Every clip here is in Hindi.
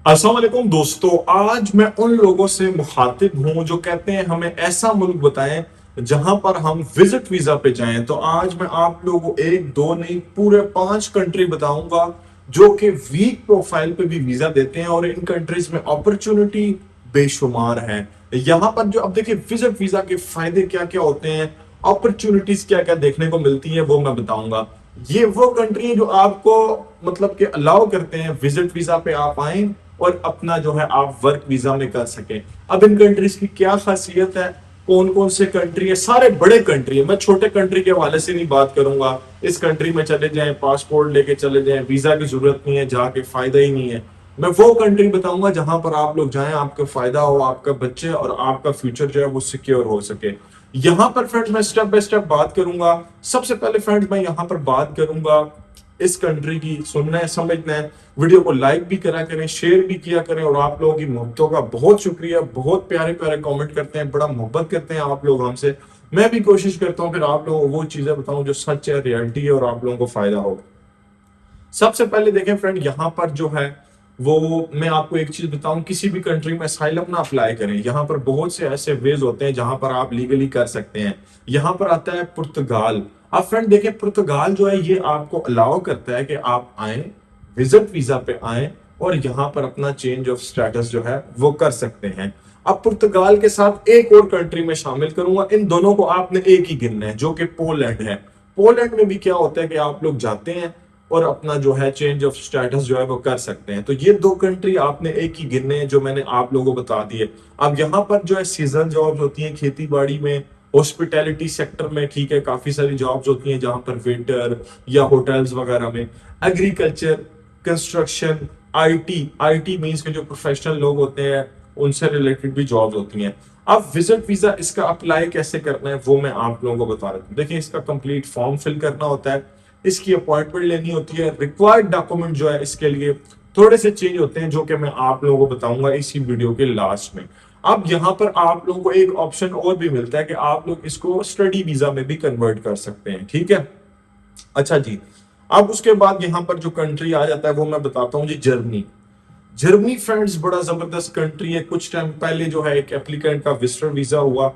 अस्सलाम वालेकुम दोस्तों, आज मैं उन लोगों से मुखातिब हूं जो कहते हैं हमें ऐसा मुल्क बताएं जहां पर हम विजिट वीजा पे जाएं। तो आज मैं आप लोगों को एक दो नहीं पूरे 5 कंट्री बताऊंगा जो कि वीक प्रोफाइल पे भी वीजा देते हैं और इन कंट्रीज में अपॉर्चुनिटी बेशुमार है। यहाँ पर जो अब देखिए विजिट वीजा के फायदे क्या क्या होते हैं, अपॉर्चुनिटीज क्या क्या देखने को मिलती है, वो मैं बताऊंगा। ये वो कंट्री है जो आपको मतलब कि अलाउ करते हैं विजिट वीजा पे आप आए और अपना जो है आप वर्क वीजा में कर सकें। अब इन कंट्रीज की क्या खासियत है, कौन कौन से कंट्री है, सारे बड़े कंट्री है, मैं छोटे कंट्री के हवाले से नहीं बात करूंगा। इस कंट्री में चले जाएं, पासपोर्ट लेके चले जाएं, वीजा की जरूरत नहीं है, जाके फायदा ही नहीं है। मैं वो कंट्री बताऊंगा जहां पर आप लोग जाएं, आपका फायदा हो, आपका बच्चे और आपका फ्यूचर जो है वो सिक्योर हो सके। यहाँ पर फ्रेंड्स मैं स्टेप बाय स्टेप बात करूंगा। सबसे पहले फ्रेंड्स मैं यहाँ पर बात करूंगा इस कंट्री की। सुनना है, समझना है, वीडियो को लाइक भी करा करें, शेयर भी किया करें। और आप लोगों की मोहब्बतों का बहुत शुक्रिया, बहुत प्यारे प्यारे कमेंट करते हैं, बड़ा मोहब्बत करते हैं आप लोग हमसे। मैं भी कोशिश करता हूँ फिर आप लोगों को वो चीजें बताऊं जो सच है, रियलिटी है और आप लोगों को फायदा हो। सबसे पहले देखें फ्रेंड, यहाँ पर जो है वो मैं आपको एक चीज बताऊं, किसी भी कंट्री में असाइलम ना अप्लाई करें। यहाँ पर बहुत से ऐसे वेज होते हैं जहां पर आप लीगली कर सकते हैं। यहाँ पर आता है पुर्तगाल। अब फ्रेंड देखें, पुर्तगाल जो है ये आपको अलाउ करता है कि आप आए, विजिट वीजा पे आए और यहाँ पर अपना चेंज ऑफ स्टेटस जो है वो कर सकते हैं। अब पुर्तगाल के साथ एक और कंट्री में शामिल करूंगा, इन दोनों को आपने एक ही गिनना है जो कि पोलैंड है। पोलैंड में भी क्या होता है कि आप लोग जाते हैं और अपना जो है चेंज ऑफ स्टेटस जो है वो कर सकते हैं। तो ये दो कंट्री आपने एक ही गिनने हैं जो मैंने आप लोगों को बता दिए। अब यहाँ पर जो है सीजन जॉब्स होती हैं, खेती बाड़ी में, हॉस्पिटैलिटी सेक्टर में, ठीक है, काफी सारी जॉब्स होती हैं जहां पर वेटर या होटल्स वगैरह में, agriculture, construction, IT, IT means के जो प्रोफेशनल लोग होते हैं उनसे रिलेटेड भी जॉब्स होती हैं। अब विजिट वीजा इसका अप्लाई कैसे करना है वो मैं आप लोगों को बता रहा हूँ। देखिए, इसका कंप्लीट फॉर्म फिल करना होता है, इसकी अपॉइंटमेंट लेनी होती है, रिक्वायर्ड डॉक्यूमेंट जो है इसके लिए थोड़े से चेंज होते हैं जो कि मैं आप लोगों को बताऊंगा इसी वीडियो के लास्ट में। अब यहाँ पर आप लोगों को एक ऑप्शन और भी मिलता है कि आप लोग इसको स्टडी वीजा में भी कन्वर्ट कर सकते हैं, ठीक है। अच्छा जी, अब उसके बाद यहाँ पर जो कंट्री आ जाता है वो मैं बताता हूँ जी, जर्मनी। जर्मनी फ्रेंड्स बड़ा जबरदस्त कंट्री है। कुछ टाइम पहले जो है एक एप्लीकेंट का विजिटर वीजा हुआ,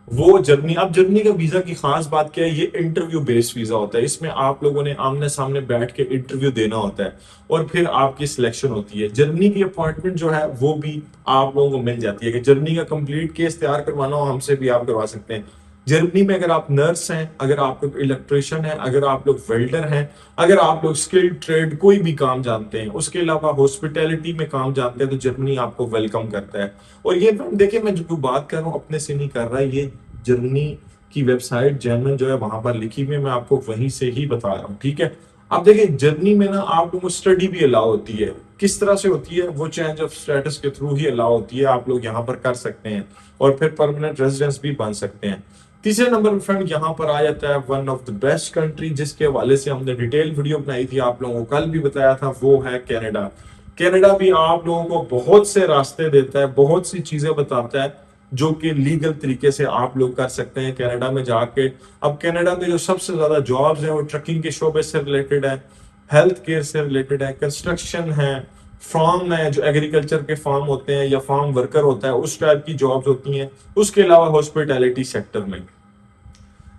वो जर्मनी। अब जर्मनी का वीजा की खास बात क्या है, ये इंटरव्यू बेस्ड वीजा होता है। इसमें आप लोगों ने आमने सामने बैठ के इंटरव्यू देना होता है और फिर आपकी सिलेक्शन होती है। जर्मनी की अपॉइंटमेंट जो है वो भी आप लोगों को मिल जाती है कि जर्मनी का कंप्लीट केस तैयार करवाना हो हमसे भी आप करवा सकते हैं। जर्मनी में अगर आप नर्स हैं, अगर आप लोग इलेक्ट्रिशियन हैं, अगर आप लोग वेल्डर हैं, अगर आप लोग स्किल्ड ट्रेड कोई भी काम जानते हैं, उसके अलावा हॉस्पिटैलिटी में काम जानते हैं, तो जर्मनी आपको वेलकम करता है। और ये देखिए, मैं जो बात कर रहा हूँ अपने से नहीं कर रहा, ये जर्मनी की वेबसाइट जर्मन जो है वहां पर लिखी हुई है, मैं आपको वहीं से ही बता रहा हूँ, ठीक है। अब देखिए, जर्मनी में ना आप लोगों को स्टडी भी अलाउ होती है। किस तरह से होती है वो, चेंज ऑफ स्टेटस के थ्रू ही अलाउ होती है। आप लोग यहाँ पर कर सकते हैं और फिर परमानेंट रेजिडेंस भी बन सकते हैं। तीसरे नंबर पर फ्रेंड यहाँ पर आ जाता है one of the best country, जिसके हवाले से हमने डिटेल वीडियो बनाई थी, आप लोगों को कल भी बताया था, वो है कनाडा। कनाडा भी आप लोगों को बहुत से रास्ते देता है, बहुत सी चीजें बताता है जो कि लीगल तरीके से आप लोग कर सकते हैं कनाडा में जाके। अब कनाडा में जो सबसे ज्यादा जॉब्स हैं वो ट्रकिंग के शोबे से रिलेटेड है, हेल्थ केयर से रिलेटेड है, कंस्ट्रक्शन है, फार्म है, जो एग्रीकल्चर के फार्म होते हैं या फार्म वर्कर होता है उस टाइप की जॉब्स होती हैं। उसके अलावा हॉस्पिटैलिटी सेक्टर में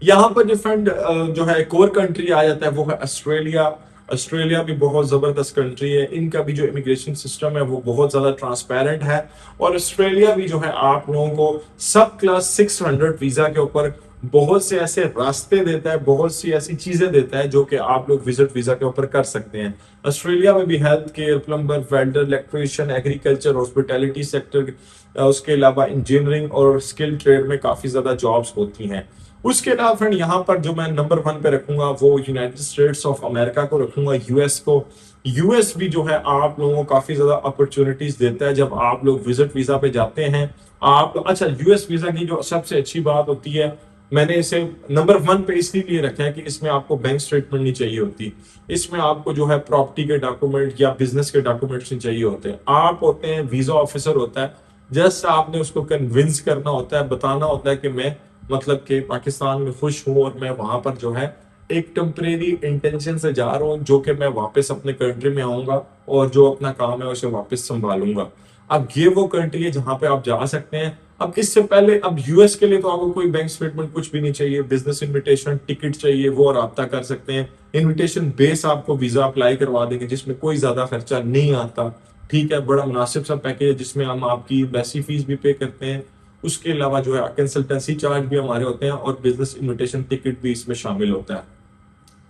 यहाँ पर डिफरेंट जो है एक और कंट्री आ जाता है, वो है ऑस्ट्रेलिया। ऑस्ट्रेलिया भी बहुत जबरदस्त कंट्री है, इनका भी जो इमिग्रेशन सिस्टम है वो बहुत ज्यादा ट्रांसपेरेंट है। और ऑस्ट्रेलिया भी जो है आप लोगों को सब क्लास 600 वीजा के ऊपर बहुत से ऐसे रास्ते देता है, बहुत सी ऐसी चीजें देता है जो कि आप लोग विजिट वीजा के ऊपर कर सकते हैं। ऑस्ट्रेलिया में भी health care, plumber, welder, electrician, agriculture, hospitality sector, उसके अलावा इंजीनियरिंग और स्किल ट्रेड में काफी ज्यादा जॉब्स होती हैं। उसके अलावा फ्रेंड यहाँ पर जो मैं नंबर 1 पे रखूंगा वो यूनाइटेड स्टेट्स ऑफ अमेरिका को रखूंगा, यूएस को। यूएस भी जो है आप लोगों को काफी ज्यादा अपॉर्चुनिटीज देता है जब आप लोग विजिट वीजा पे जाते हैं। आप अच्छा, यूएस वीजा की जो सबसे अच्छी बात होती है, मैंने इसे नंबर 1 पे इसलिए रखा है कि इसमें आपको बैंक स्टेटमेंट नहीं चाहिए होती, इसमें आपको जो है प्रॉपर्टी के डॉक्यूमेंट या बिजनेस के डॉक्यूमेंट्स नहीं चाहिए होते। आप होते हैं वीजा ऑफिसर होता है, जस्ट आपने उसको कन्विंस करना होता है, बताना होता है कि मैं मतलब कि पाकिस्तान में खुश हूं और मैं वहां पर जो है एक टेम्परेरी इंटेंशन से जा रहा हूँ, जो कि मैं वापस अपने कंट्री में आऊंगा और जो अपना काम है उसे वापस संभालूंगा। अब ये वो कंट्री है जहां पे आप जा सकते हैं। अब इससे पहले, अब यूएस के लिए तो आपको कोई बैंक स्टेटमेंट कुछ भी नहीं चाहिए, बिजनेस इनविटेशन टिकट चाहिए, वो राब्ता कर सकते हैं। इनविटेशन बेस आपको वीजा अप्लाई करवा देंगे, जिसमें कोई ज्यादा खर्चा नहीं आता। ठीक है, बड़ा मुनासिब सा पैकेज है, जिसमें हम आपकी वैसी फीस भी पे करते हैं। उसके अलावा जो है कंसल्टेंसी चार्ज भी हमारे होते हैं और बिजनेस इनविटेशन टिकट भी इसमें शामिल होता है।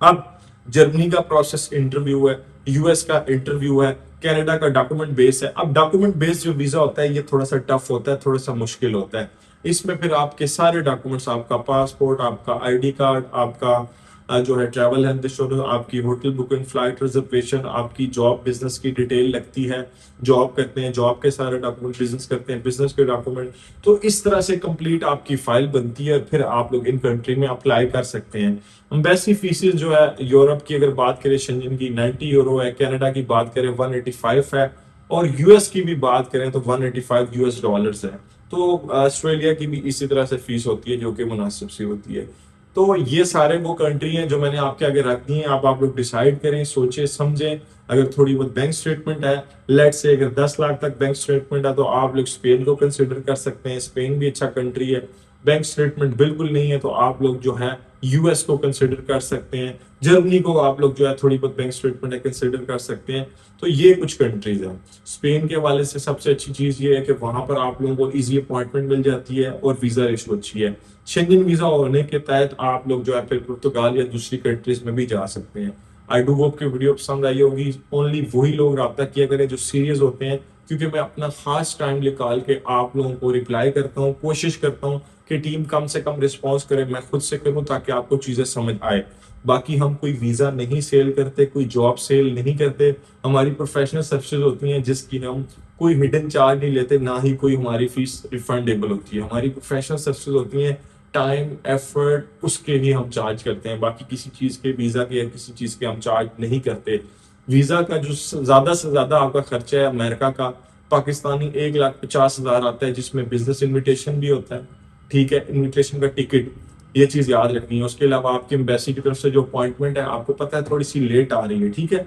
अब जर्मनी का प्रोसेस इंटरव्यू है, यूएस का इंटरव्यू है, कनाडा का डॉक्यूमेंट बेस है। अब डॉक्यूमेंट बेस जो वीजा होता है ये थोड़ा सा टफ होता है, थोड़ा सा मुश्किल होता है। इसमें फिर आपके सारे डॉक्यूमेंट्स, आपका पासपोर्ट, आपका आईडी कार्ड, आपका जो है ट्रैवल हेल्थ इंश्योरेंस, आपकी होटल बुकिंग, फ्लाइट रिजर्वेशन, आपकी जॉब बिजनेस की डिटेल लगती है। जॉब करते हैं, जॉब के सारे डॉक्यूमेंट, बिजनेस करते हैं, बिजनेस के डॉक्यूमेंट। तो इस तरह से कंप्लीट आपकी फाइल बनती है, फिर आप लोग इन कंट्री में अप्लाई कर सकते हैं। एम्बेसी फीसेस जो है यूरोप की अगर बात करें, शेंजन की 90 यूरो है, कनाडा की बात करें 185 है, और यूएस की भी बात करें तो 185 यूएस डॉलर्स है। तो ऑस्ट्रेलिया की भी इसी तरह से फीस होती है, जो कि मुनासिब सी होती है। तो ये सारे वो कंट्री हैं जो मैंने आपके आगे रख दी हैं। आप लोग डिसाइड करें, सोचें समझें। अगर थोड़ी बहुत बैंक स्टेटमेंट है, लेट से अगर 10 लाख तक बैंक स्टेटमेंट है, तो आप लोग स्पेन को कंसिडर कर सकते हैं। स्पेन भी अच्छा कंट्री है। बैंक स्टेटमेंट बिल्कुल नहीं है तो आप लोग जो है यूएस को कंसिडर कर सकते हैं। जर्मनी को आप लोग जो है थोड़ी बहुत बैंक स्टेटमेंट है कंसिडर कर सकते हैं। तो ये कुछ कंट्रीज हैं। स्पेन के हवाले से सबसे अच्छी चीज ये है कि वहां पर आप लोगों को इजी अपॉइंटमेंट मिल जाती है और वीजा रेशो अच्छी है। शेंगन वीजा होने के तहत आप लोग जो है फिर पुर्तगाल या दूसरी कंट्रीज में भी जा सकते हैं। आई डू होप की वीडियो पसंद आई होगी। ओनली वही लोग रब्ता किया करें जो सीरियस होते हैं, क्योंकि मैं अपना खास टाइम निकाल के आप लोगों को रिप्लाई करता हूँ। कोशिश करता हूँ कि टीम कम से कम रिस्पॉन्स करे, मैं खुद से करूँ, ताकि आपको चीजें समझ आए। बाकी हम कोई वीजा नहीं सेल करते, कोई जॉब सेल नहीं करते। हमारी प्रोफेशनल सर्विसेज होती हैं जिसकी हम कोई हिडन चार्ज नहीं लेते, ना ही कोई हमारी फीस रिफंडेबल होती है। हमारी प्रोफेशनल सर्विसेज होती हैं, टाइम एफर्ट उसके ही हम चार्ज करते हैं। बाकी किसी चीज के, वीजा के या किसी चीज के हम चार्ज नहीं करते। वीजा का जो ज्यादा से ज्यादा आपका खर्चा है अमेरिका का, पाकिस्तानी 1,50,000 आता है, जिसमें बिजनेस इन्विटेशन भी होता है। ठीक है, इन्विटेशन का टिकट, ये चीज याद रखनी है। उसके अलावा आपकी एम्बेसी की तरफ से जो अपॉइंटमेंट है, आपको पता है थोड़ी सी लेट आ रही है, ठीक है,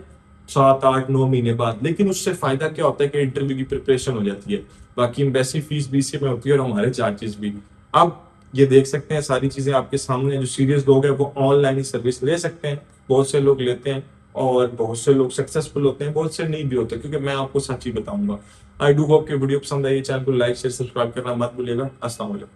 7, 8, 9 महीने बाद, लेकिन उससे फायदा क्या होता है कि इंटरव्यू की प्रिपरेशन हो जाती है। बाकी एम्बेसी फीस भी इसी में होती है और हमारे चार्जेस भी। अब ये देख सकते हैं सारी चीजें आपके सामने। जो सीरियस लोग हैं वो ऑनलाइन ही सर्विस ले सकते हैं, बहुत से लोग लेते हैं और बहुत से लोग सक्सेसफुल होते हैं, बहुत से नहीं भी होते, क्योंकि मैं आपको सच ही बताऊंगा। आई डू होप कि वीडियो पसंद आई। चैनल को लाइक शेयर सब्सक्राइब करना मत भूलिएगा। अस्सलाम वालेकुम।